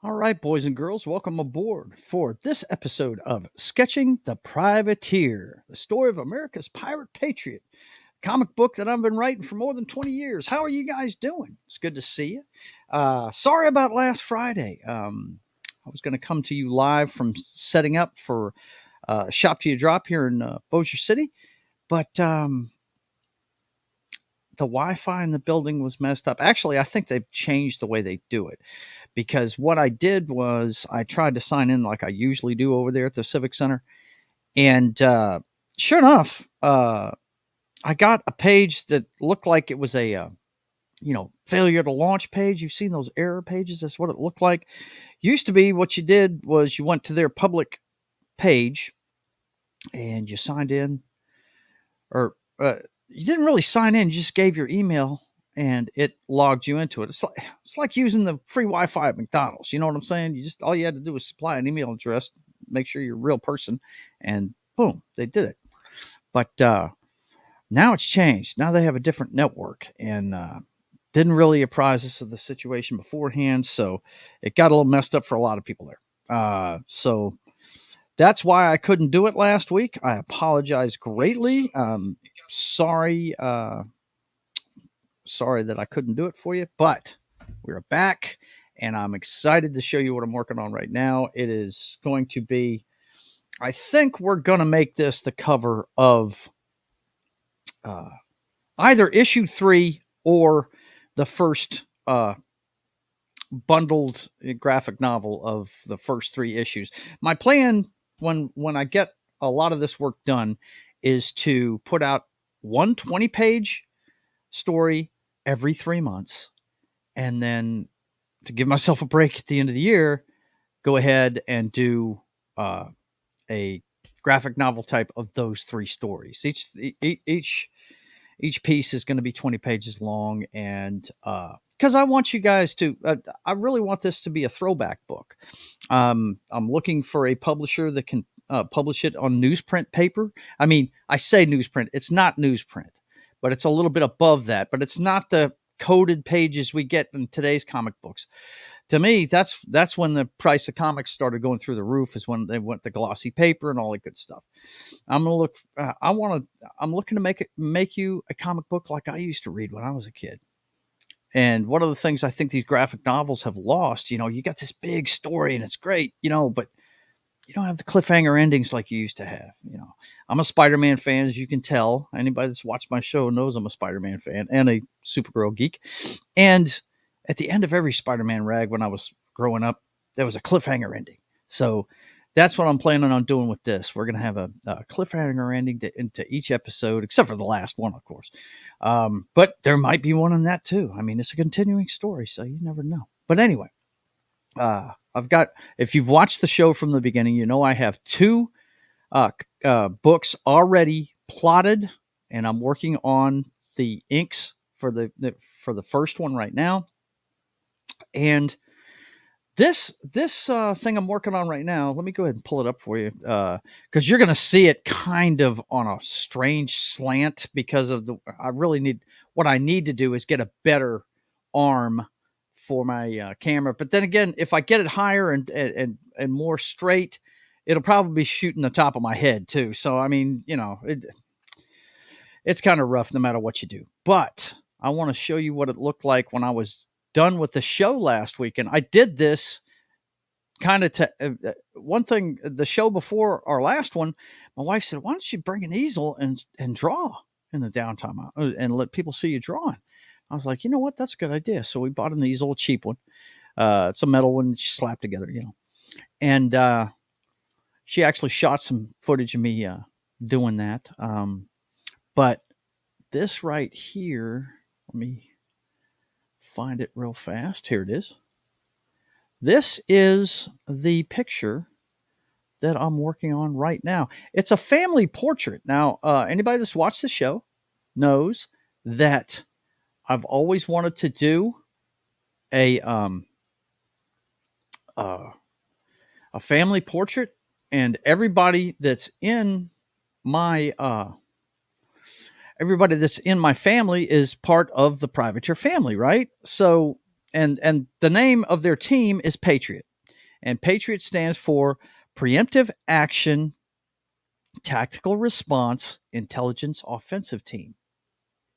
All right, boys and girls, welcome aboard for this episode of Sketching the Privateer, the story of America's pirate patriot, comic book that I've been writing for more than 20 years. How are you guys doing? It's good to see you. Sorry about last Friday. I was going to come to you live from setting up for Shop to Your Drop here in Bossier City, but the Wi-Fi in the building was messed up. Actually, I think they've changed the way they do it, because what I did was I tried to sign in like I usually do over there at the Civic Center. And sure enough, I got a page that looked like it was a, failure to launch page. You've seen those error pages. That's what it looked like. Used to be what you did was you went to their public page and you signed in, or you didn't really sign in. You just gave your email and it logged you into it. It's like using the free Wi-Fi at McDonald's. You know what I'm saying? All you had to do was supply an email address, make sure you're a real person, and boom, they did it. But now it's changed. Now they have a different network, and didn't really apprise us of the situation beforehand, so it got a little messed up for a lot of people there. So that's why I couldn't do it last week. I apologize greatly. Sorry that I couldn't do it for you, but we're back, and I'm excited to show you what I'm working on right now. It is going to be, I think we're going to make this the cover of either issue 3 or the first bundled graphic novel of the first 3 issues. My plan, when I get a lot of this work done, is to put out one 20-page story every 3 months, and then to give myself a break at the end of the year, go ahead and do a graphic novel type of those 3 stories. Each piece is going to be 20 pages long, and because I want you guys to, I really want this to be a throwback book. I'm looking for a publisher that can publish it on newsprint paper. I mean, I say newsprint, it's not newsprint, but it's a little bit above that. But it's not the coded pages we get in today's comic books. To me, that's when the price of comics started going through the roof, is when they went to glossy paper and all that good stuff. I'm looking to make you a comic book like I used to read when I was a kid. And one of the things I think these graphic novels have lost, you got this big story and it's great, but you don't have the cliffhanger endings like you used to have. I'm a Spider-Man fan, as you can tell. Anybody that's watched my show knows I'm a Spider-Man fan and a Supergirl geek. And at the end of every Spider-Man rag when I was growing up, there was a cliffhanger ending. So that's what I'm planning on doing with this. We're going to have a cliffhanger ending into each episode, except for the last one, of course. But there might be one in that too. I mean, it's a continuing story, so you never know. But anyway, if you've watched the show from the beginning, I have 2 books already plotted, and I'm working on the inks for the first one right now. And this thing I'm working on right now, let me go ahead and pull it up for you, because you're going to see it kind of on a strange slant because of the. I really need what I need to do is get a better arm for my camera. But then again, if I get it higher and more straight, it'll probably be shooting the top of my head too. So I mean, it's kind of rough no matter what you do. But I want to show you what it looked like when I was done with the show last weekend. I did this kind of one thing, the show before our last one, my wife said, why don't you bring an easel and draw in the downtime and let people see you drawing? I was like, you know what, that's a good idea. So we bought an easel, a cheap one. It's a metal one she slapped together, and she actually shot some footage of me doing that. But this right here, let me find it real fast. Here it is. This is the picture that I'm working on right now. It's a family portrait. Now, anybody that's watched the show knows that I've always wanted to do a uh, a family portrait, and my everybody that's in my family is part of the Privateer family, right? So, and the name of their team is Patriot, and Patriot stands for Preemptive Action Tactical Response Intelligence Offensive Team.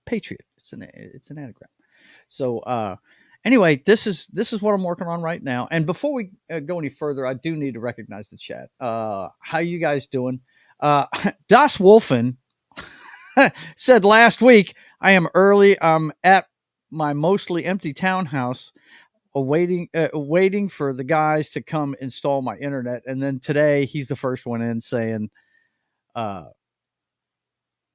Patriot. It's an anagram. So anyway, this is what I'm working on right now. And before we go any further, I do need to recognize the chat. How you guys doing? Das Wolfen said last week, I am early. I'm at my mostly empty townhouse waiting for the guys to come install my internet. And then today he's the first one in saying, uh,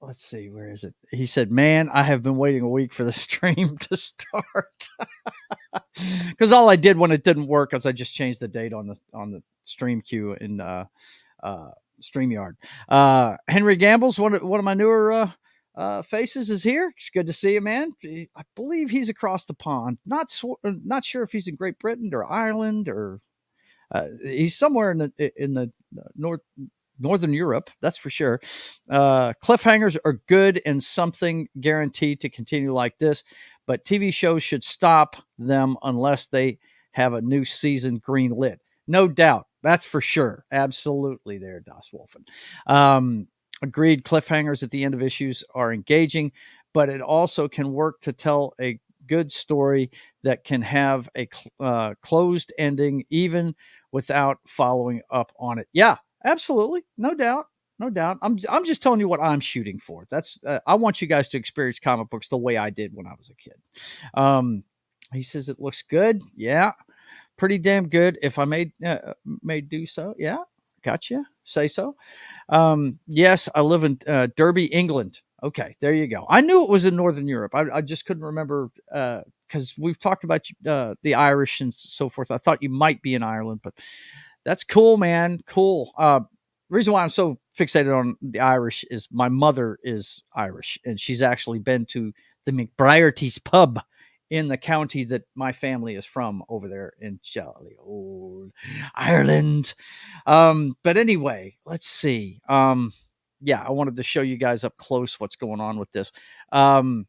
let's see, where is it? He said, man, I have been waiting a week for the stream to start. Because all I did when it didn't work is I just changed the date on the stream queue in StreamYard. Henry Gamble's one of my newer faces is here. It's good to see you, man. I believe he's across the pond. Not sure if he's in Great Britain or Ireland or he's somewhere in the Northern Europe, that's for sure. Cliffhangers are good and something guaranteed to continue like this, but TV shows should stop them unless they have a new season green lit. No doubt. That's for sure. Absolutely there, Das Wolfen. Agreed. Cliffhangers at the end of issues are engaging, but it also can work to tell a good story that can have a closed ending even without following up on it. Yeah, absolutely. No doubt. No doubt. I'm just telling you what I'm shooting for. That's I want you guys to experience comic books the way I did when I was a kid. He says it looks good. Yeah, pretty damn good. If I may do so. Yeah, gotcha. Say so. Yes, I live in Derby, England. Okay, there you go. I knew it was in Northern Europe. I just couldn't remember because we've talked about the Irish and so forth. I thought you might be in Ireland, but that's cool, man. Cool. Reason why I'm so fixated on the Irish is my mother is Irish, and she's actually been to the McBriarty's pub in the county that my family is from over there in jolly old Ireland. But anyway, let's see. Yeah, I wanted to show you guys up close what's going on with this. And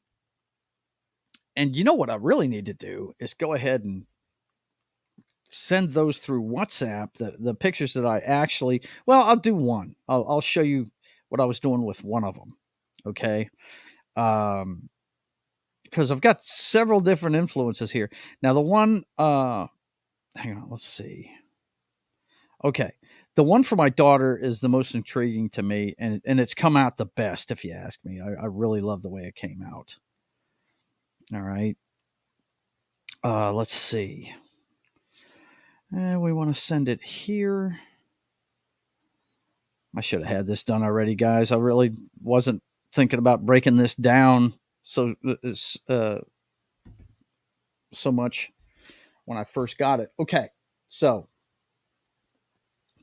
you know what I really need to do is go ahead and send those through WhatsApp. The pictures that I actually, well, I'll do one. I'll show you what I was doing with one of them. Okay. Because I've got several different influences here. Now the one, hang on, let's see. Okay. The one for my daughter is the most intriguing to me, and it's come out the best, if you ask me. I really love the way it came out. All right. Let's see. We want to send it here. I should have had this done already, guys. I really wasn't thinking about breaking this down so much when I first got it. Okay. So,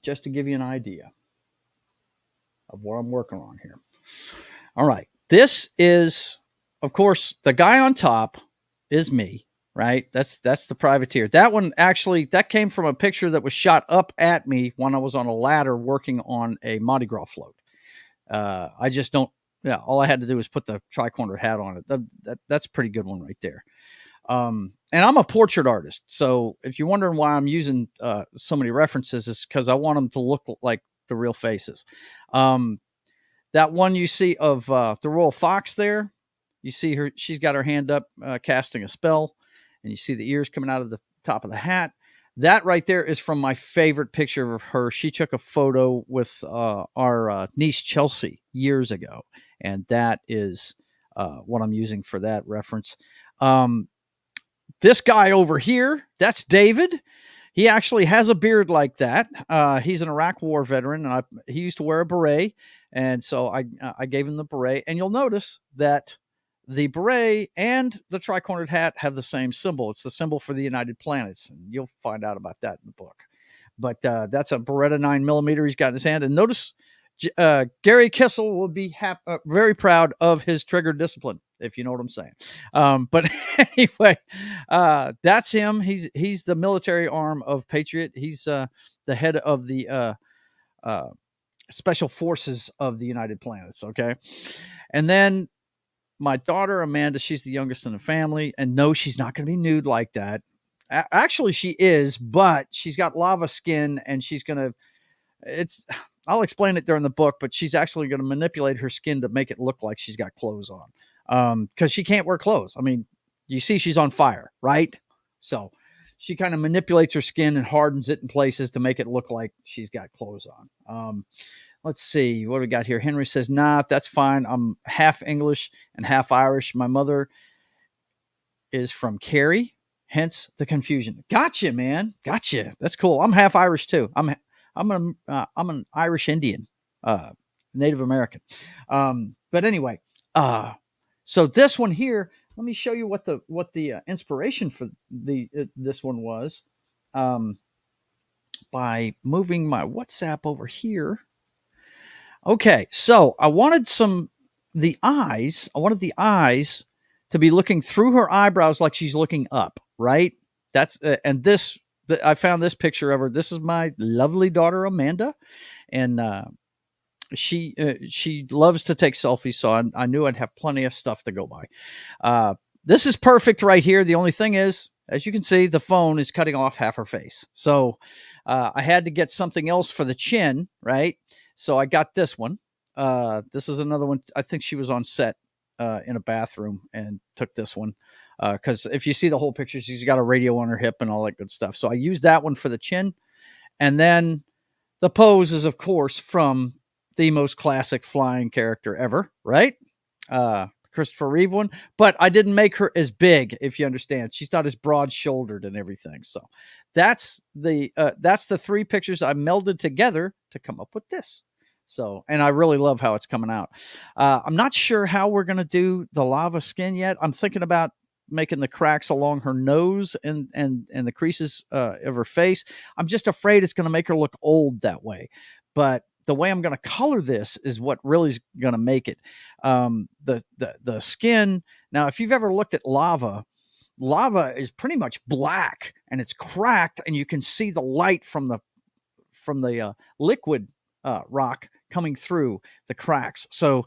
just to give you an idea. of what I'm working on here. All right. This is, of course, the guy on top is me, right? That's the privateer. That one actually, that came from a picture that was shot up at me when I was on a ladder working on a Mardi Gras float. I just don't, yeah, all I had to do was put the tri-cornered hat on it. That's a pretty good one right there. And I'm a portrait artist. So if you're wondering why I'm using so many references, it's because I want them to look like the real faces. That one you see of the royal fox there, you see her, she's got her hand up casting a spell, and you see the ears coming out of the top of the hat. That right there is from my favorite picture of her. She took a photo with our niece Chelsea years ago, and that is what I'm using for that reference. This guy over here, that's David. He actually has a beard like that. He's an Iraq War veteran, and he used to wear a beret, and so I gave him the beret. And you'll notice that the beret and the tri-cornered hat have the same symbol. It's the symbol for the United Planets, and you'll find out about that in the book. But that's a Beretta 9mm he's got in his hand. And notice Gary Kissel will be very proud of his trigger discipline, if you know what I'm saying. But anyway, that's him. He's the military arm of Patriot. He's the head of the special forces of the United Planets. Okay. And then my daughter, Amanda, she's the youngest in the family. And no, she's not going to be nude like that. Actually, she is, but she's got lava skin, and she's going to, I'll explain it during the book, but she's actually going to manipulate her skin to make it look like she's got clothes on. Because she can't wear clothes. I mean, you see she's on fire, right? So she kind of manipulates her skin and hardens it in places to make it look like she's got clothes on. Let's see. What do we got here? Henry says, nah, that's fine. I'm half English and half Irish. My mother is from Kerry, hence the confusion. Gotcha, man. Gotcha. That's cool. I'm half Irish too. I'm an Irish Indian, Native American. But anyway, so this one here, let me show you what the inspiration for this one was, by moving my WhatsApp over here. Okay, so I wanted the eyes to be looking through her eyebrows like she's looking up, right? That's and this I found this picture of her. This is my lovely daughter Amanda, and she loves to take selfies, so I knew I'd have plenty of stuff to go by. This is perfect right here. The only thing is, as you can see, the phone is cutting off half her face. So I had to get something else for the chin, right? So I got this one. This is another one. I think she was on set in a bathroom and took this one. Because if you see the whole picture, she's got a radio on her hip and all that good stuff. So I used that one for the chin. And then the pose is, of course, from the most classic flying character ever, right? Christopher Reeve one, but I didn't make her as big, if you understand. She's not as broad-shouldered and everything. So that's the three pictures I melded together to come up with this. So, and I really love how it's coming out. I'm not sure how we're going to do the lava skin yet. I'm thinking about making the cracks along her nose and the creases of her face. I'm just afraid it's going to make her look old that way. But the way I'm going to color this is what really is going to make it. The skin. Now, if you've ever looked at lava is pretty much black, and it's cracked, and you can see the light from the liquid rock coming through the cracks. So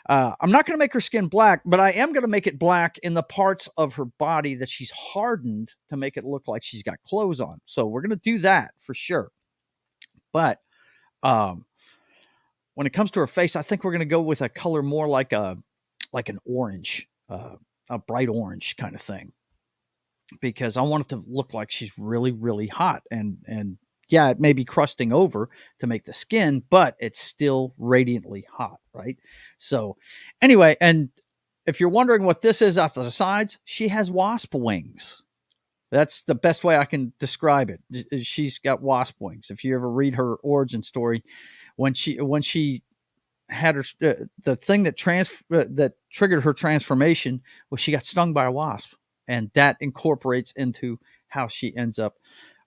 I'm not going to make her skin black, but I am going to make it black in the parts of her body that she's hardened to make it look like she's got clothes on. So we're going to do that for sure. But when it comes to her face, I think we're going to go with a color more like an orange, a bright orange kind of thing, because I want it to look like she's really, really hot. And yeah, it may be crusting over to make the skin, but it's still radiantly hot, right? So anyway, and if you're wondering what this is off the sides, she has wasp wings. That's the best way I can describe it. She's got wasp wings. If you ever read her origin story, when she had her, the thing that triggered her transformation was she got stung by a wasp, and that incorporates into how she ends up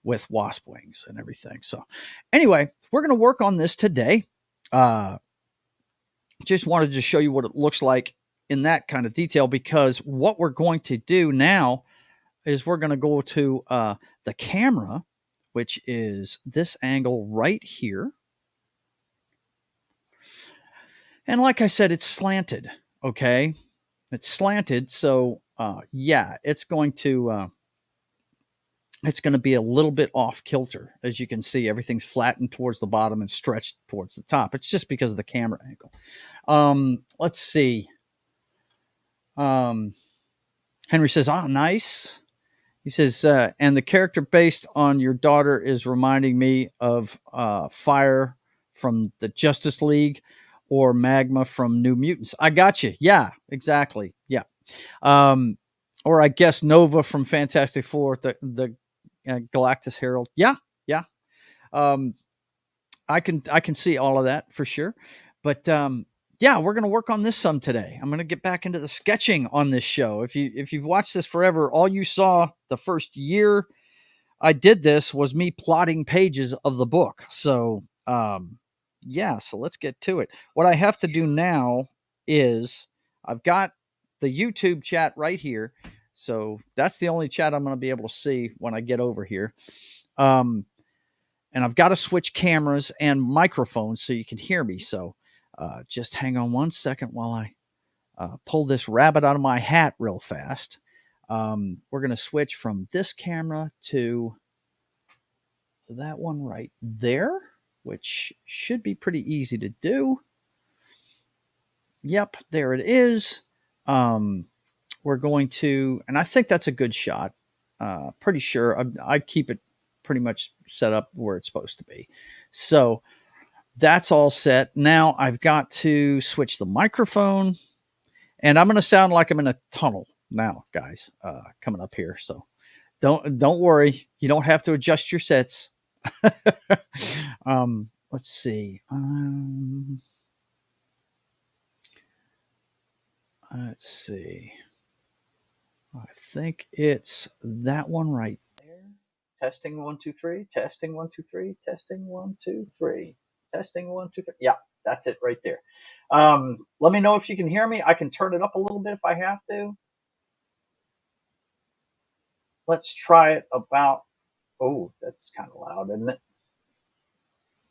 with wasp wings and everything. So anyway, we're going to work on this today. just wanted to show you what it looks like in that kind of detail, because what we're going to do now is we're going to go to the camera, which is this angle right here. And like I said, it's slanted. Okay. It's slanted. So yeah, it's going to be a little bit off kilter. As you can see, everything's flattened towards the bottom and stretched towards the top. It's just because of the camera angle. Let's see. Henry says, "Ah, nice." He says, and the character based on your daughter is reminding me of Fire from the Justice League or Magma from New Mutants. I got you. Yeah, exactly. Yeah. Or I guess Nova from Fantastic Four, the Galactus Herald. Yeah, yeah. Um, I can see all of that for sure. But yeah, we're going to work on this some today. I'm going to get back into the sketching on this show. If you've watched this forever, all you saw the first year I did this was me plotting pages of the book. So yeah, so let's get to it. What I have to do now is I've got the YouTube chat right here. So that's the only chat I'm going to be able to see when I get over here. And I've got to switch cameras and microphones so you can hear me. So just hang on one second while I pull this rabbit out of my hat real fast. We're going to switch from this camera to that one right there, which should be pretty easy to do. Yep, there it is. We're going to, and I think that's a good shot. Pretty sure I keep it pretty much set up where it's supposed to be. So that's all set. Now I've got to switch the microphone, and I'm going to sound like I'm in a tunnel now, guys, coming up here. So don't worry. You don't have to adjust your sets. Let's see. Let's see. I think it's that one right there. Testing 1 2 3. Testing 1 2 3. Testing 1 2 3. Testing 1 2 3. Yeah, that's it right there. Let me know if you can hear me. I can turn it up a little bit if I have to. Let's try it about. Oh, that's kind of loud, isn't it?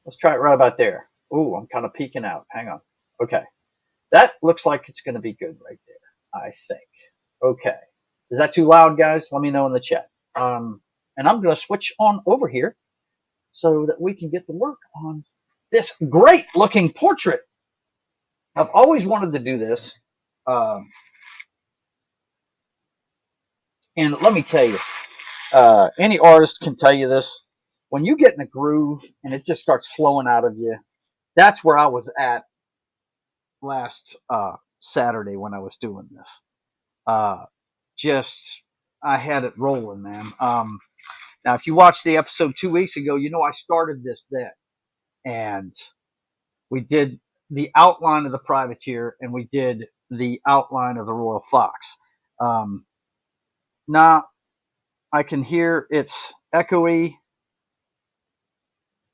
Let's try it right about there. Oh, I'm kind of peeking out. Hang on. Okay. That looks like it's going to be good right there, I think. Okay. Is that too loud, guys? Let me know in the chat. And I'm going to switch on over here so that we can get to work on this great looking portrait. I've always wanted to do this. And let me tell you, any artist can tell you this. When you get in a groove and it just starts flowing out of you, that's where I was at last Saturday when I was doing this. Just, I had it rolling, man. Now, if you watched the episode 2 weeks ago, you know I started this then. And we did the outline of the privateer and we did the outline of the Royal Fox. Now, I can hear it's echoey.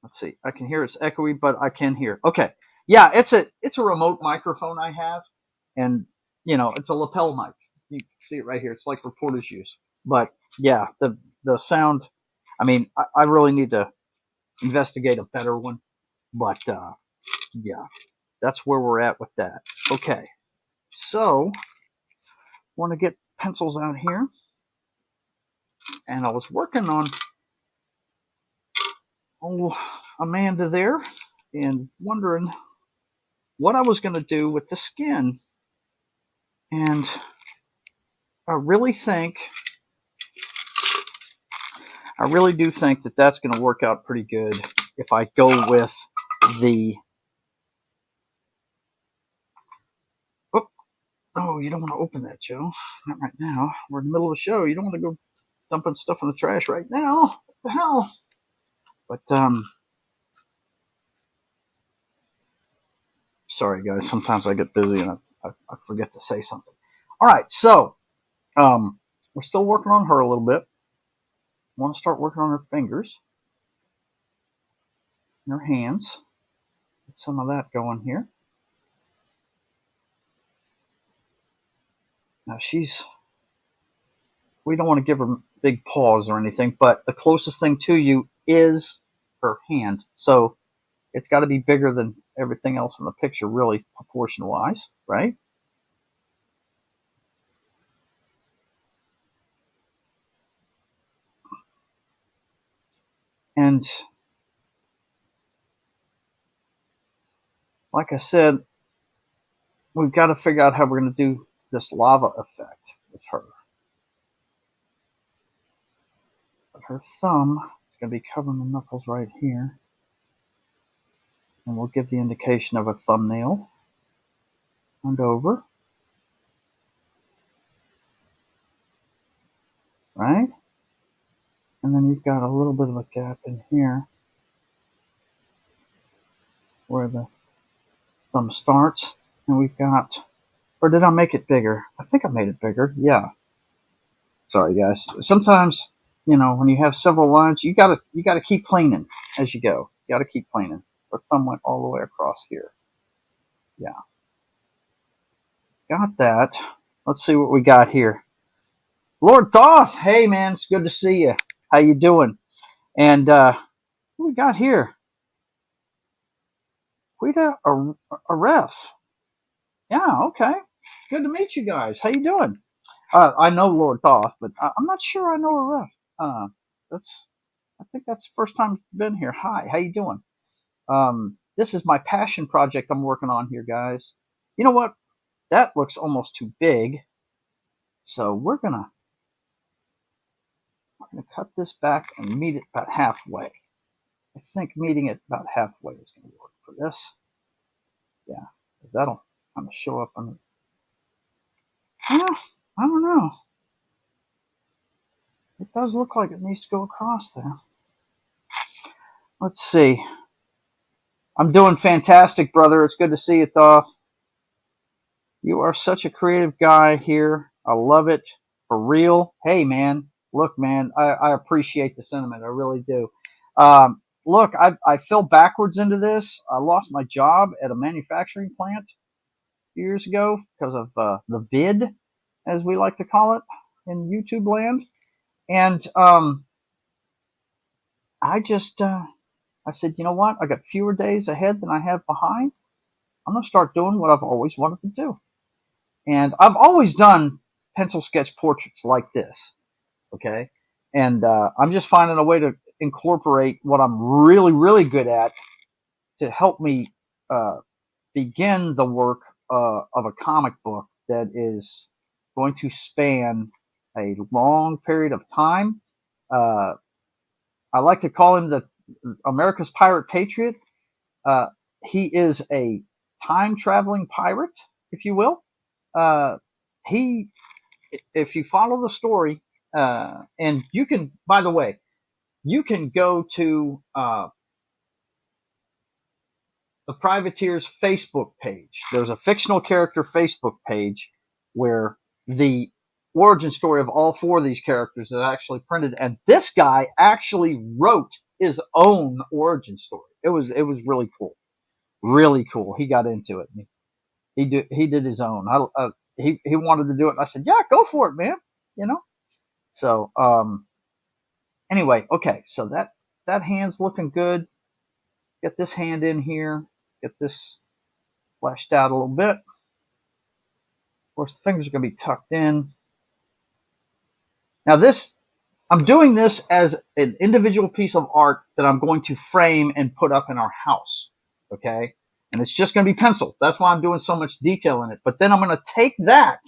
Let's see. I can hear it's echoey, but I can hear. Okay. Yeah, it's a remote microphone I have. And, you know, it's a lapel mic. You can see it right here. It's like reporters use. But, yeah, the sound, I mean, I really need to investigate a better one. But, yeah, that's where we're at with that. Okay. So, want to get pencils out here. And I was working on Amanda there and wondering what I was going to do with the skin. And I really do think that that's going to work out pretty good if I go with the. Oh, you don't want to open that, Joe. Not right now. We're in the middle of a show. You don't want to go dumping stuff in the trash right now. What the hell? But, sorry, guys. Sometimes I get busy and I forget to say something. All right, so we're still working on her a little bit. Want to start working on her fingers and her hands. Get some of that going here. Now we don't want to give her big paws or anything, but the closest thing to you is her hand. So it's got to be bigger than everything else in the picture, really, proportion wise, right? And like I said, we've got to figure out how we're going to do this lava effect with her. But her thumb is going to be covering the knuckles right here. And we'll give the indication of a thumbnail. And over. Right? And then you've got a little bit of a gap in here where the thumb starts. And we've got, or did I make it bigger? I think I made it bigger. Yeah. Sorry, guys. Sometimes, when you have several lines, you gotta keep planing as you go. You gotta keep planing. Our thumb went all the way across here. Yeah. Got that. Let's see what we got here. Lord Thoth, hey man, it's good to see you. How you doing? And what we got here? P.A.T.R.I.O.T. Yeah, okay. Good to meet you guys. How you doing? I know Lord Thoth, but I'm not sure I know Aref. I think that's the first time you've been here. Hi, how you doing? This is my passion project I'm working on here, guys. You know what? That looks almost too big. So we're gonna cut this back and meet it about halfway. I think meeting it about halfway is gonna work for this. Yeah, because that'll kind of show up on. Yeah, I don't know. It does look like it needs to go across there. Let's see. I'm doing fantastic, brother. It's good to see you, Thoth. You are such a creative guy here. I love it. For real. Hey, man. Look, man, I appreciate the sentiment. I really do. Look, I fell backwards into this. I lost my job at a manufacturing plant a few years ago because of the vid, as we like to call it in YouTube land. And I said, you know what? I got fewer days ahead than I have behind. I'm going to start doing what I've always wanted to do. And I've always done pencil sketch portraits like this. Okay. And I'm just finding a way to incorporate what I'm really, really good at to help me begin the work of a comic book that is going to span a long period of time. Uh, I like to call him the America's Pirate Patriot. Uh, he is a time traveling pirate, if you will. Uh, he, if you follow the story, and you can, by the way, you can go to the Privateer's Facebook page. There's a fictional character Facebook page where the origin story of all four of these characters is actually printed, and this guy actually wrote his own origin story. It was really cool. He got into it. He did his own. He wanted to do it. And I said, yeah, go for it, man. You know. So anyway, okay. So that hand's looking good. Get this hand in here. Get this fleshed out a little bit. Of course, the fingers are going to be tucked in. Now I'm doing this as an individual piece of art that I'm going to frame and put up in our house. Okay. And it's just going to be pencil. That's why I'm doing so much detail in it. But then I'm going to take that,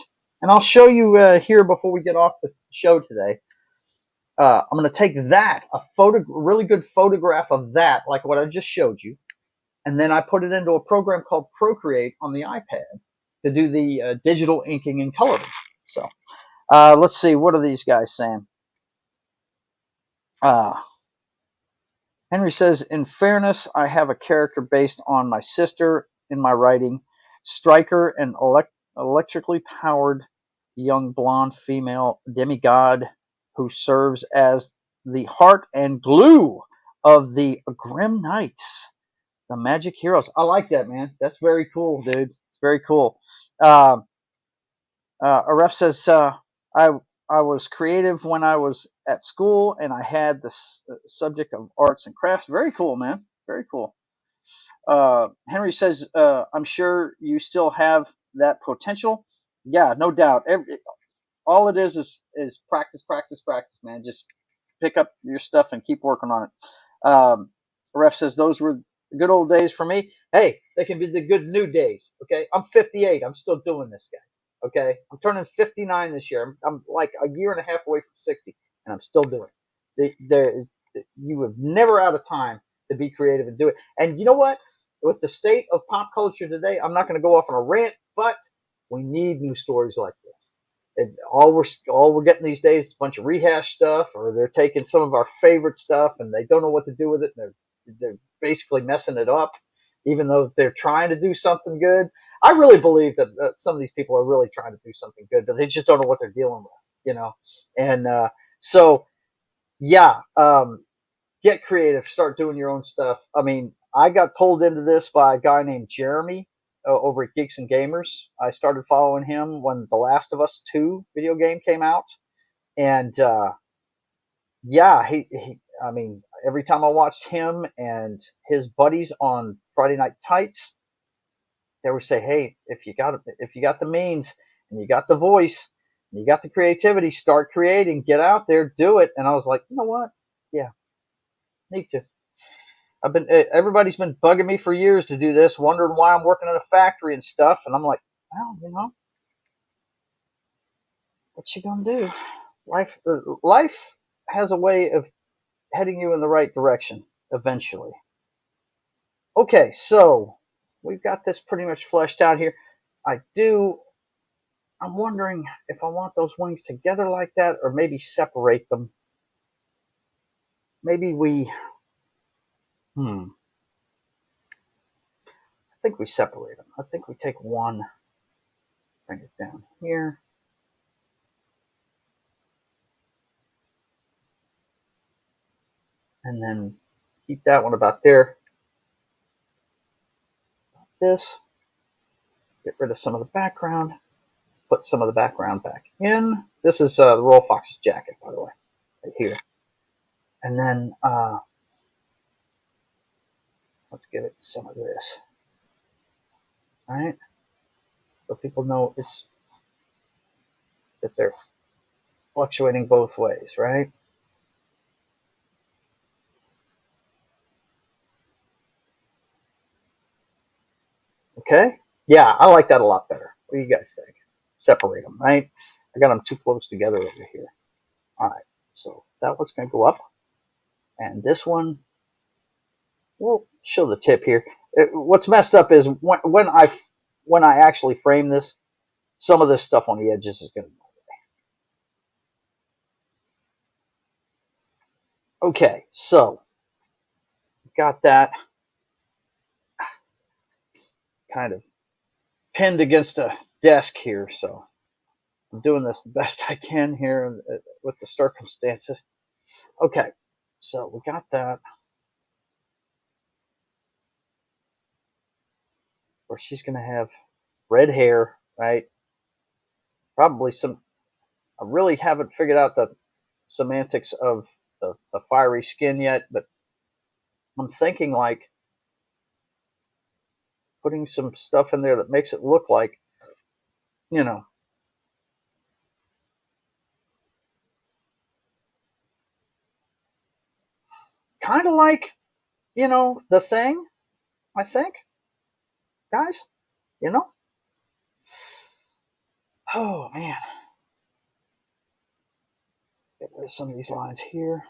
and I'll show you here before we get off the show today. I'm going to take that, really good photograph of that, like what I just showed you, and then I put it into a program called Procreate on the iPad to do the digital inking and coloring. So let's see, what are these guys saying? Uh, Henry says, in fairness, I have a character based on my sister in my writing, Striker, an electrically powered young blonde female demigod who serves as the heart and glue of the Grim Knights, the magic heroes. I like that, man. That's very cool, dude. It's very cool. Uh, A ref says, I I was creative when I was at school, and I had this subject of arts and crafts. Very cool, man. Very cool. Henry says, I'm sure you still have that potential. Yeah, no doubt. All it is practice, practice, practice, man. Just pick up your stuff and keep working on it. Ref says those were good old days for me. Hey, they can be the good new days. Okay, I'm 58. I'm still doing this, guys. Okay, I'm turning 59 this year. I'm like a year and a half away from 60, and I'm still doing it. You have never out of time to be creative and do it. And you know what? With the state of pop culture today, I'm not going to go off on a rant, but we need new stories like this. And all we're getting these days is a bunch of rehash stuff, or they're taking some of our favorite stuff and they don't know what to do with it, and they're basically messing it up, even though they're trying to do something good. I really believe that some of these people are really trying to do something good, but they just don't know what they're dealing with, you know. And so, yeah, get creative, start doing your own stuff. I mean, I got pulled into this by a guy named Jeremy over at Geeks and Gamers. I started following him when The Last of Us 2 video game came out. And yeah, I mean, every time I watched him and his buddies on Friday Night Tights, they would say, "Hey, if you got the means and you got the voice and you got the creativity, start creating, get out there, do it." And I was like, you know what? Yeah, need to. Everybody's been bugging me for years to do this, wondering why I'm working in a factory and stuff. And I'm like, well, what you gonna do? Life has a way of heading you in the right direction eventually. Okay, so we've got this pretty much fleshed out here. I do. I'm wondering if I want those wings together like that, or maybe separate them. Maybe we. I think we separate them. I think we take one, bring it down here, and then keep that one about there. This, get rid of some of the background, put some of the background back in. This is the Royal Fox's jacket, by the way, right here. And then let's give it some of this. All right, so people know it's that they're fluctuating both ways, right? Okay, yeah, I like that a lot better. What do you guys think? Separate them, right? I got them too close together over here. All right, so that one's going to go up, and this one, we'll show the tip here. What's messed up is when I actually frame this, some of this stuff on the edges is going to. Okay, so got that kind of pinned against a desk here, so I'm doing this the best I can here with the circumstances. Okay, so we got that. Where she's going to have red hair, right? Probably some. I really haven't figured out the semantics of the fiery skin yet, but I'm thinking like putting some stuff in there that makes it look like, you know, kind of like, the thing, I think, guys, you know? Oh, man. Get rid of some of these lines here.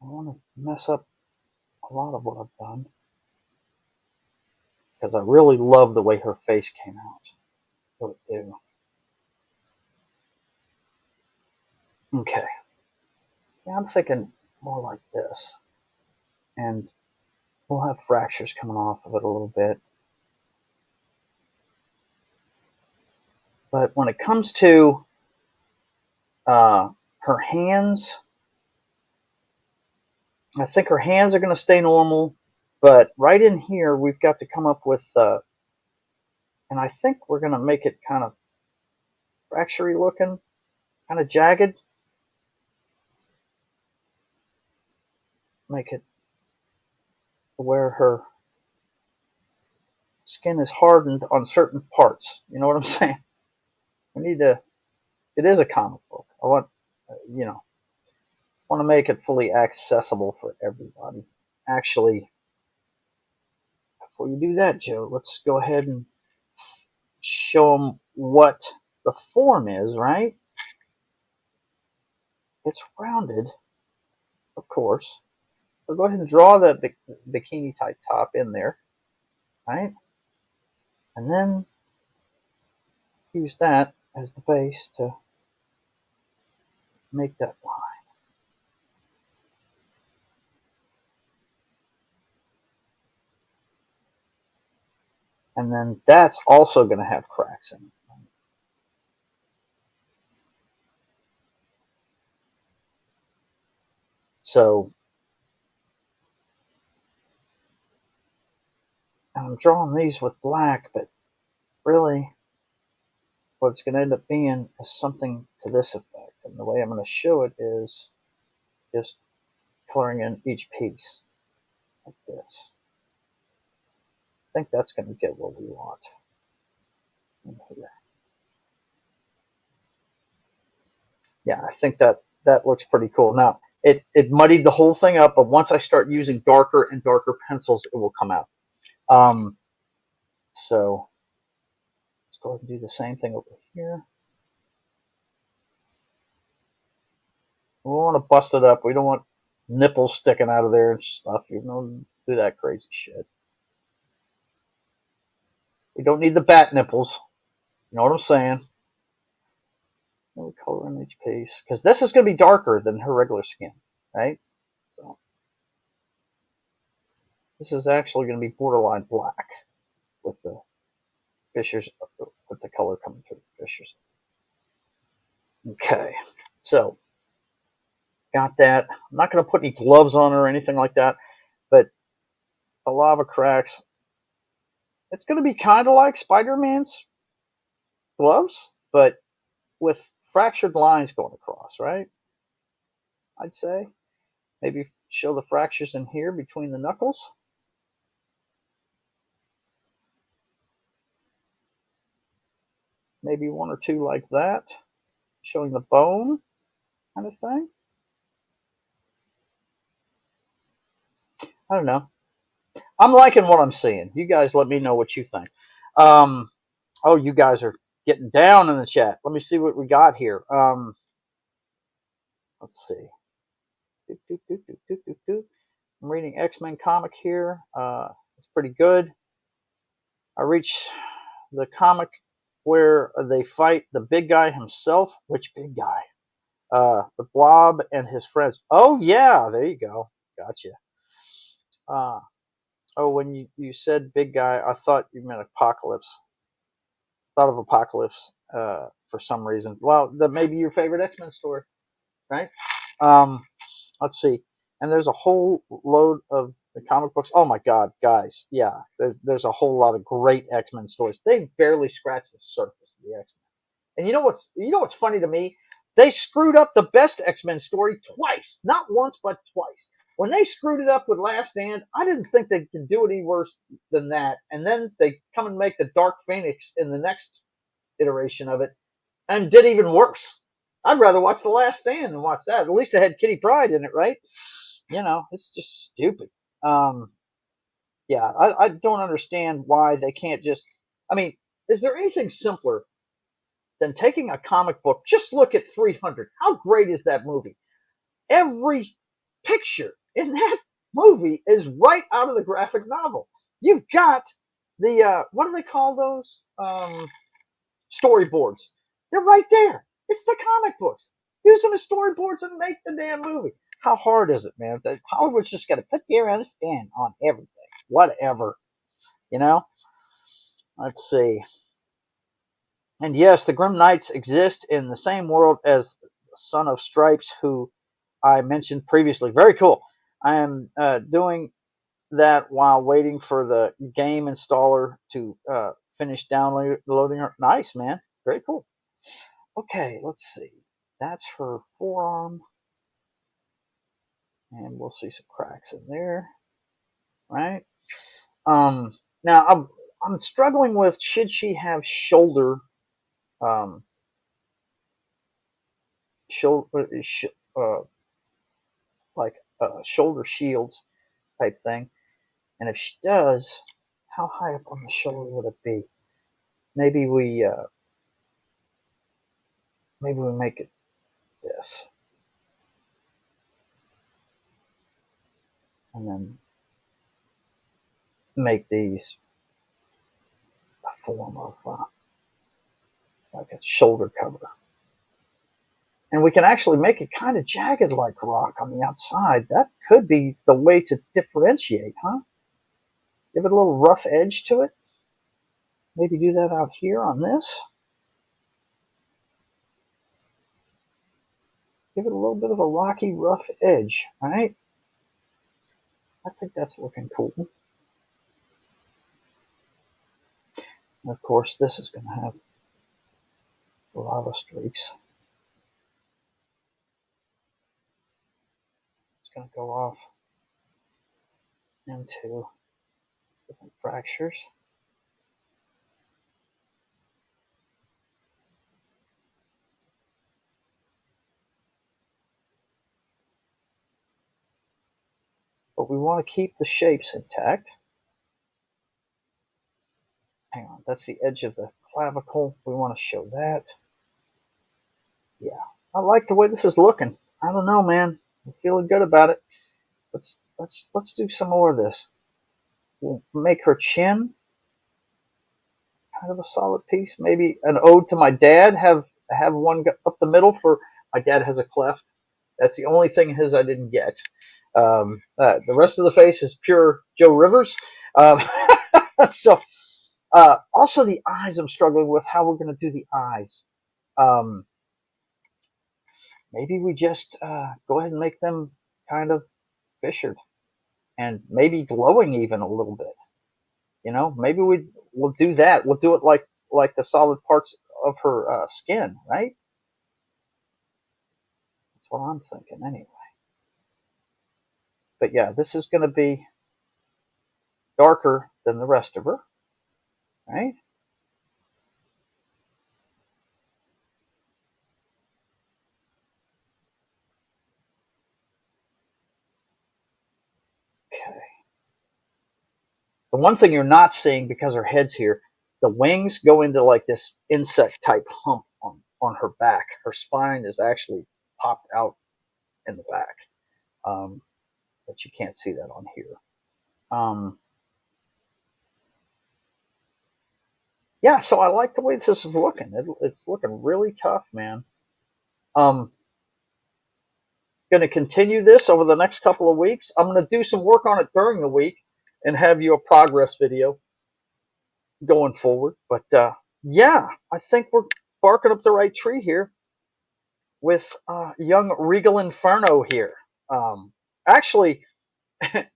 I want to mess up a lot of what I've done because I really love the way her face came out. What it do. Okay. Yeah, I'm thinking more like this. And we'll have fractures coming off of it a little bit. But when it comes to her hands, I think her hands are going to stay normal. But right in here, we've got to come up with And I think we're going to make it kind of fractury looking, kind of jagged. Make it where her skin is hardened on certain parts. You know what I'm saying? We need to. It is a comic book. I want, want to make it fully accessible for everybody. Actually, before you do that, Joe, let's go ahead and show them what the form is. Right? It's rounded, of course. So go ahead and draw the bikini type top in there, right? And then use that as the base to make that line. And then that's also going to have cracks in it. So I'm drawing these with black, but really what it's going to end up being is something to this effect. And the way I'm going to show it is just coloring in each piece like this. I think that's going to get what we want in here. Yeah, I think that looks pretty cool. Now, it muddied the whole thing up, but once I start using darker and darker pencils, it will come out. So let's go ahead and do the same thing over here. We want to bust it up. We don't want nipples sticking out of there and stuff. You know, do that crazy shit. We don't need the bat nipples. You know what I'm saying? No color in each piece because this is going to be darker than her regular skin, right? So this is actually going to be borderline black with the fissures, with the color coming through the fissures. Okay, so got that. I'm not going to put any gloves on her or anything like that, but the lava cracks. It's going to be kind of like Spider-Man's gloves, but with fractured lines going across, right? I'd say maybe show the fractures in here between the knuckles. Maybe one or two like that, showing the bone kind of thing. I don't know. I'm liking what I'm seeing. You guys let me know what you think. Oh, you guys are getting down in the chat. Let me see what we got here. Let's see. I'm reading X-Men comic here. It's pretty good. I reached the comic where they fight the big guy himself. Which big guy? The Blob and his friends. Oh yeah, there you go. Gotcha. Uh, oh, when you said big guy, I thought you meant Apocalypse. Thought of Apocalypse for some reason. Well, that may be your favorite X-Men story, right? Um, let's see. And there's a whole load of the comic books. Oh my God, guys, yeah, there's a whole lot of great X-Men stories. They barely scratched the surface of the X-Men. And you know what's funny to me? They screwed up the best X-Men story twice, not once but twice. When they screwed it up with Last Stand, I didn't think they could do any worse than that. And then they come and make the Dark Phoenix in the next iteration of it, and did even worse. I'd rather watch The Last Stand than watch that. At least it had Kitty Pryde in it, right? You know, it's just stupid. Um, yeah, I don't understand why they can't just. I mean, is there anything simpler than taking a comic book? Just look at 300. How great is that movie? Every picture in that movie is right out of the graphic novel. You've got the what do they call those? Storyboards. They're right there. It's the comic books. Use them as storyboards and make the damn movie. How hard is it, man? Hollywood's just got to put their own spin on everything. Whatever. You know? Let's see. And yes, the Grim Knights exist in the same world as the Son of Stripes, who I mentioned previously. Very cool. I am doing that while waiting for the game installer to finished downloading her. Nice, man. Very cool. Okay, let's see. That's her forearm. And we'll see some cracks in there. Right? Now I'm struggling with, should she have shoulder um shoulder uh, like shoulder shields type thing, and if she does, how high up on the shoulder would it be? Maybe we make it this, and then make these a form of like a shoulder cover. And we can actually make it kind of jagged like rock on the outside. That could be the way to differentiate, huh? Give it a little rough edge to it. Maybe do that out here on this. Give it a little bit of a rocky, rough edge, right? I think that's looking cool. And of course, this is going to have lava streaks. It's going to go off into different fractures. But we want to keep the shapes intact. Hang on, that's the edge of the clavicle. We want to show that. Yeah, I like the way this is looking. I don't know, man. I'm feeling good about it. Let's do some more of this. We'll make her chin kind of a solid piece. Maybe an ode to my dad. Have one up the middle for my dad has a cleft. That's the only thing his I didn't get. The rest of the face is pure Joe Rivers. Um, so also the eyes, I'm struggling with how we're going to do the eyes. Um, Maybe we just go ahead and make them kind of fissured and maybe glowing even a little bit. Maybe we'll do that. We'll do it like the solid parts of her skin, right? That's what I'm thinking anyway. But yeah, this is going to be darker than the rest of her, right? Okay. The one thing you're not seeing because her head's here, the wings go into like this insect type hump on her back. Her spine is actually popped out in the back, but you can't see that on here. Yeah, so I like the way this is looking. It's looking really tough, man. Um, going to continue this over the next couple of weeks. I'm going to do some work on it during the week and have you a progress video going forward. But yeah, I think we're barking up the right tree here with young Regal Inferno here. Actually,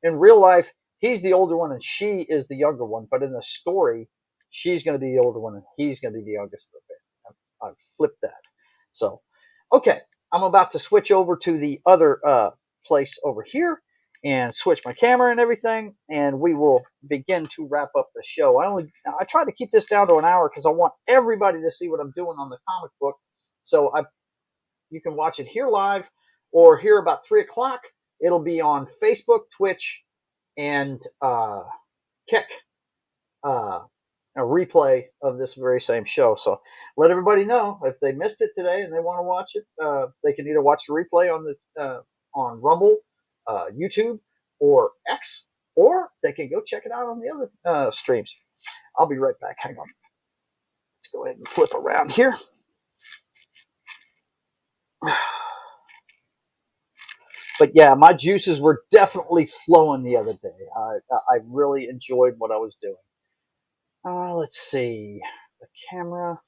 in real life, he's the older one and she is the younger one. But in the story, she's going to be the older one and he's going to be the youngest of it. I've flipped that. So, okay, I'm about to switch over to the other place over here and switch my camera and everything, and we will begin to wrap up the show. I try to keep this down to an hour because I want everybody to see what I'm doing on the comic book. So you can watch it here live or here about 3 o'clock. It'll be on Facebook, Twitch, and Kick. A replay of this very same show. So let everybody know if they missed it today and they want to watch it. They can either watch the replay on Rumble, YouTube, or X, or they can go check it out on the other streams. I'll be right back. Hang on. Let's go ahead and flip around here. But yeah, my juices were definitely flowing the other day. I really enjoyed what I was doing. Let's see the camera.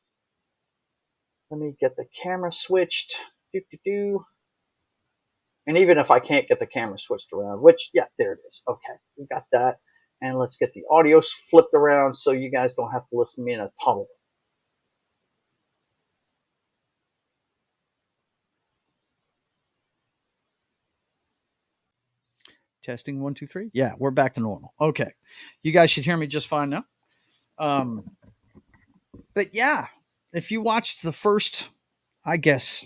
Let me get the camera switched. And even if I can't get the camera switched around, which, yeah, there it is. Okay, we got that. and let's get the audio flipped around so you guys don't have to listen to me in a tunnel. Testing 1, 2, 3. Yeah, we're back to normal. Okay, you guys should hear me just fine now. But yeah, if you watched the first, I guess,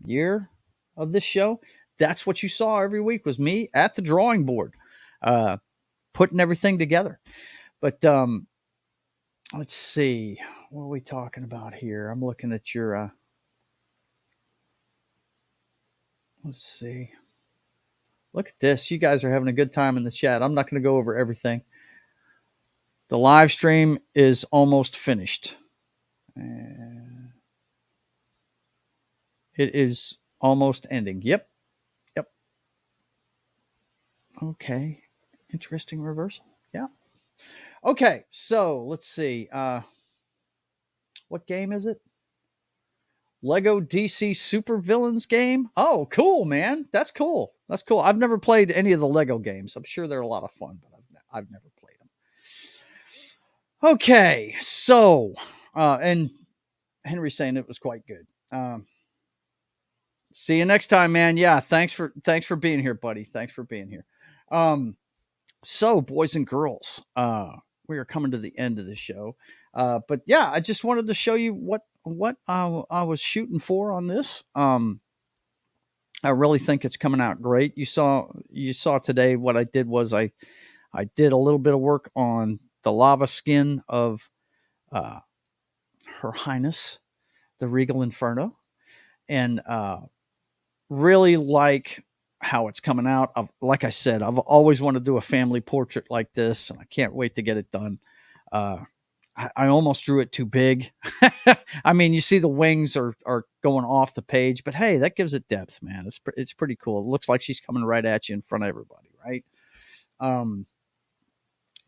year of this show, that's what you saw every week was me at the drawing board, uh, putting everything together. But let's see, what are we talking about here? I'm looking at your. Let's see. Look at this. You guys are having a good time in the chat. I'm not going to go over everything. The live stream is almost finished. It is almost ending. Yep. Yep. Okay. Interesting reversal. Yeah. Okay. So let's see. What game is it? Lego DC Super Villains game. Oh, cool, man. That's cool. That's cool. I've never played any of the Lego games. I'm sure they're a lot of fun, but I've never played them. Okay. So, and Henry's saying it was quite good. See you next time, man. Yeah, thanks for being here, buddy. Thanks for being here. So, boys and girls, we are coming to the end of the show. But yeah, I just wanted to show you what I was shooting for on this. I really think it's coming out great. You saw today what I did was I did a little bit of work on the lava skin of Her Highness, the Regal Inferno, and really like how it's coming out. Like I said, I've always wanted to do a family portrait like this, and I can't wait to get it done. I almost drew it too big. I mean, you see the wings are going off the page, but hey, that gives it depth, man. It's pretty cool. It looks like she's coming right at you in front of everybody, right?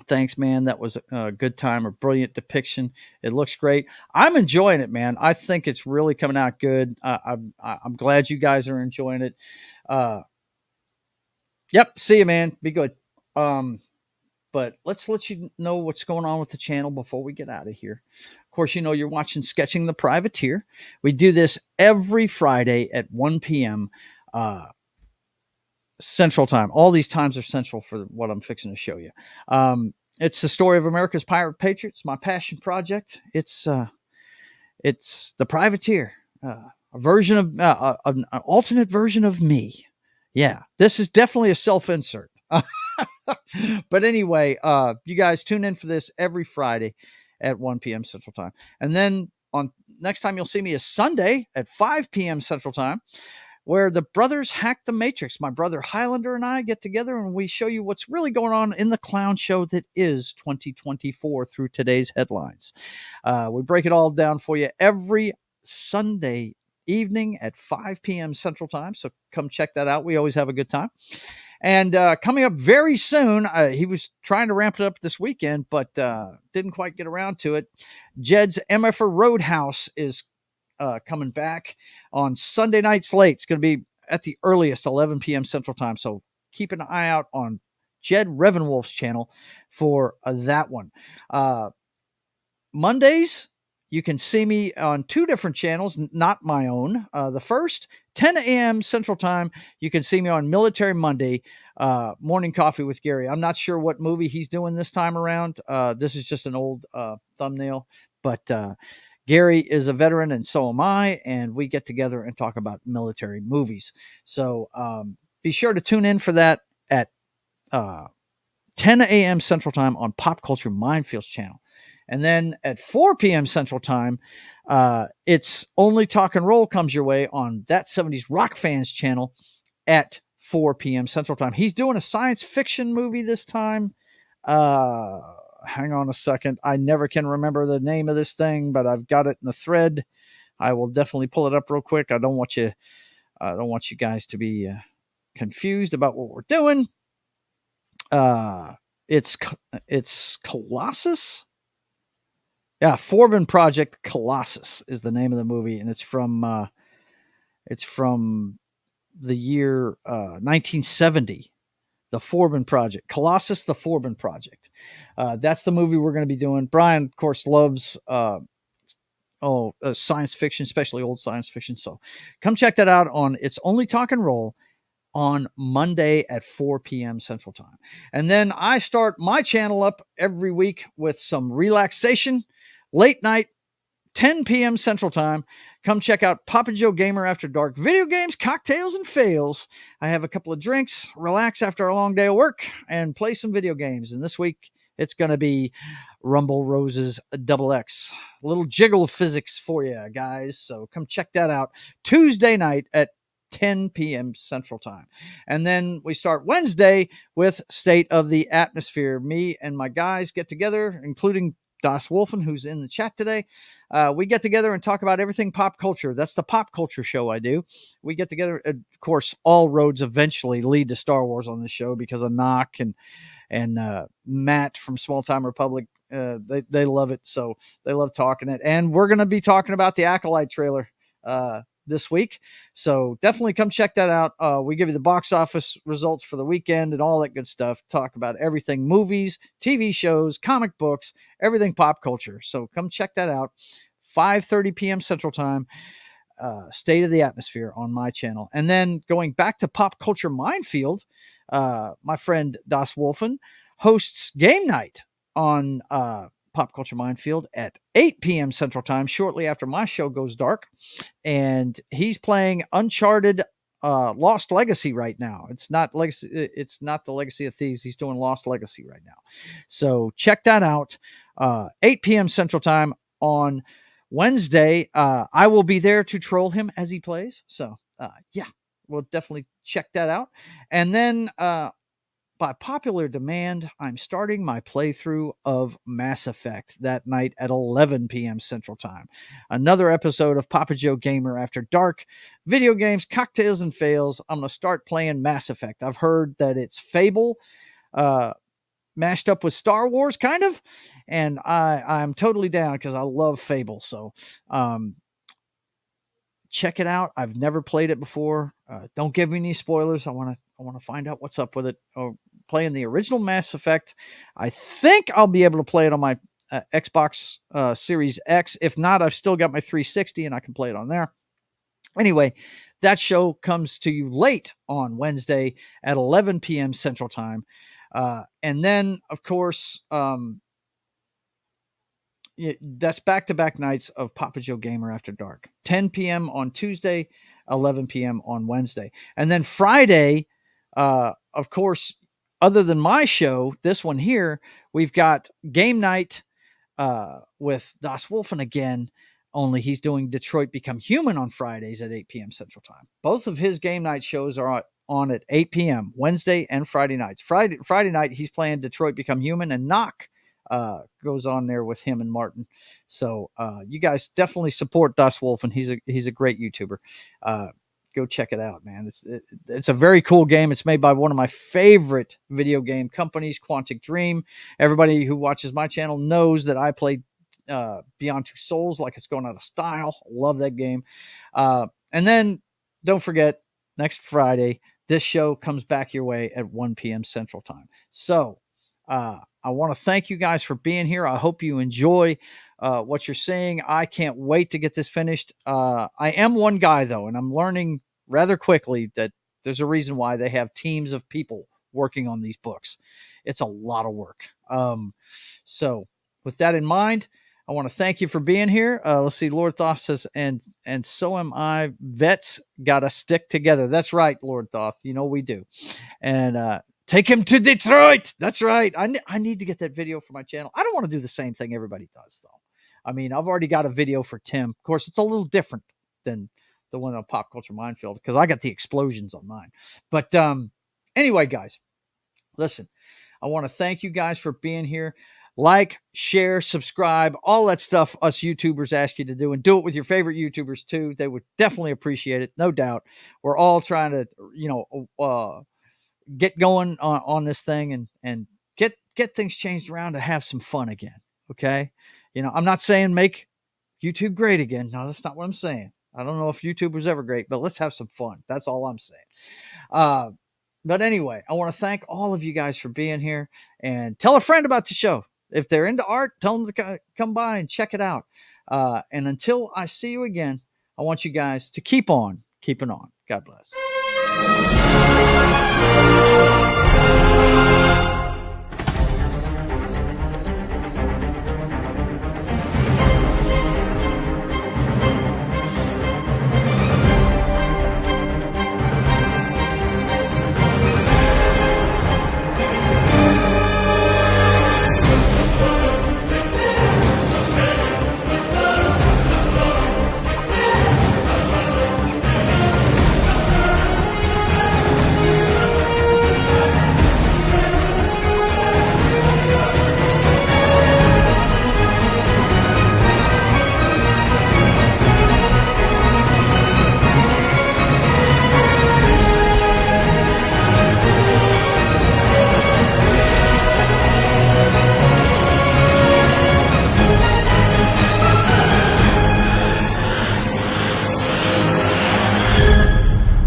Thanks, man. That was a good time, a brilliant depiction. It looks great. I'm enjoying it, man. I think it's really coming out good. I'm glad you guys are enjoying it. Yep. See you, man. Be good. But let's let you know what's going on with the channel before we get out of here. Of course, you know you're watching Sketching the Privateer. We do this every Friday at 1 p.m. Central Time. All these times are central for what I'm fixing to show you. It's the story of America's pirate patriots. My passion project. It's the Privateer, a version of an alternate version of me. Yeah, this is definitely a self-insert. But anyway, you guys tune in for this every Friday at 1 p.m. Central Time. And then on next time you'll see me is Sunday at 5 p.m. Central Time, where the brothers hack the Matrix. My brother Highlander and I get together and we show you what's really going on in the clown show that is 2024 through today's headlines. We break it all down for you every Sunday evening at 5 p.m. Central Time. So come check that out. We always have a good time. And coming up very soon, he was trying to ramp it up this weekend, but didn't quite get around to it. Jed's MFR Roadhouse is coming back on Sunday night slate. It's going to be at the earliest 11 p.m. Central Time. So keep an eye out on Jed Revenwolf's channel for that one. Mondays, you can see me on two different channels, not my own. The first, 10 a.m. Central Time, you can see me on Military Monday, Morning Coffee with Gary. I'm not sure what movie he's doing this time around. This is just an old thumbnail, but Gary is a veteran and so am I, and we get together and talk about military movies. So be sure to tune in for that at 10 a.m. Central Time on Pop Culture Mindfield's channel. And then at 4 p.m. Central Time, it's Only Talk and Roll comes your way on That 70s Rock Fans channel at 4 p.m. Central Time. He's doing a science fiction movie this time. Hang on a second. I never can remember the name of this thing, but I've got it in the thread. I will definitely pull it up real quick. I don't want you guys to be confused about what we're doing. It's Colossus. Yeah, Forbin Project Colossus is the name of the movie, and it's from the year 1970. The Forbin Project. Colossus, The Forbin Project. That's the movie we're going to be doing. Brian, of course, loves science fiction, especially old science fiction. So come check that out on It's Only Talk and Roll on Monday at 4 p.m. Central Time. And then I start my channel up every week with some relaxation, late night, 10 p.m. Central Time. Come check out Papa Joe Gamer After Dark. Video games, cocktails, and fails. I have a couple of drinks, relax after a long day of work, and play some video games. And this week, it's going to be Rumble Roses Double X. A little jiggle physics for you guys. So come check that out Tuesday night at 10 p.m. Central Time. And then we start Wednesday with State of the Atmosphere. Me and my guys get together, including Das Wolfen, who's in the chat today. We get together and talk about everything pop culture. That's the pop culture show I do. We get together. Of course, all roads eventually lead to Star Wars on this show because of Knock and Matt from Small Time Republic. They love it, so they love talking it. And we're going to be talking about the Acolyte trailer this week. So definitely come check that out. We give you the box office results for the weekend and all that good stuff. Talk about everything, movies, TV shows, comic books, everything pop culture. So come check that out. 5:30 p.m. Central Time. State of the Atmosphere on my channel. And then going back to Pop Culture Minefield, my friend Das Wolfen hosts Game Night on Pop Culture Minefield at 8 p.m. Central Time, shortly after my show goes dark. And he's playing Uncharted Lost Legacy right now. It's not Legacy. It's not the Legacy of Thieves. He's doing Lost Legacy right now. So check that out. 8 p.m. Central Time on Wednesday. I will be there to troll him as he plays. So yeah, we'll definitely check that out. And then by popular demand, I'm starting my playthrough of Mass Effect that night at 11 p.m. Central Time. Another episode of Papa Joe Gamer After Dark. Video games, cocktails, and fails. I'm going to start playing Mass Effect. I've heard that it's Fable mashed up with Star Wars, kind of. And I'm totally down because I love Fable. So check it out. I've never played it before. Don't give me any spoilers. I want to find out what's up with it. Playing the original Mass Effect. I think I'll be able to play it on my Xbox Series X. If not, I've still got my 360 and I can play it on there. Anyway, that show comes to you late on Wednesday at 11 p.m. Central Time. And then, of course, that's back-to-back nights of Papa Joe Gamer After Dark. 10 p.m. on Tuesday, 11 p.m. on Wednesday. And then Friday, of course, other than my show, this one here, we've got Game Night with Das Wolfen again, only he's doing Detroit Become Human on Fridays at 8 p.m. Central Time. Both of his Game Night shows are on at 8 p.m. Wednesday and Friday nights. Friday night, he's playing Detroit Become Human, and Knock goes on there with him and Martin. So you guys definitely support Das Wolfen. He's a great YouTuber. Go check it out, man. It's a very cool game. It's made by one of my favorite video game companies, Quantic Dream. Everybody who watches my channel knows that I played Beyond Two Souls like it's going out of style. Love that game. And then don't forget, next Friday, this show comes back your way at 1 p.m. Central Time. So I want to thank you guys for being here. I hope you enjoy what you're seeing. I can't wait to get this finished. I am one guy, though, and I'm learning rather quickly that there's a reason why they have teams of people working on these books. It's a lot of work. So with that in mind, I want to thank you for being here. Let's see. Lord Thoth says, and so am I. Vets got to stick together. That's right, Lord Thoth. You know we do. And take him to Detroit. That's right. I need to get that video for my channel. I don't want to do the same thing everybody does, though. I mean, I've already got a video for Tim. Of course, it's a little different than the one on Pop Culture Minefield because I got the explosions on mine. But anyway, guys, listen, I want to thank you guys for being here. Like, share, subscribe, all that stuff us YouTubers ask you to do, and do it with your favorite YouTubers too. They would definitely appreciate it, no doubt. We're all trying to, get going on this thing and get things changed around to have some fun again. Okay. I'm not saying make YouTube great again. No, that's not what I'm saying. I don't know if YouTube was ever great, but let's have some fun. That's all I'm saying. But anyway, I want to thank all of you guys for being here, and tell a friend about the show. If they're into art, tell them to come by and check it out. And until I see you again, I want you guys to keep on keeping on. God bless.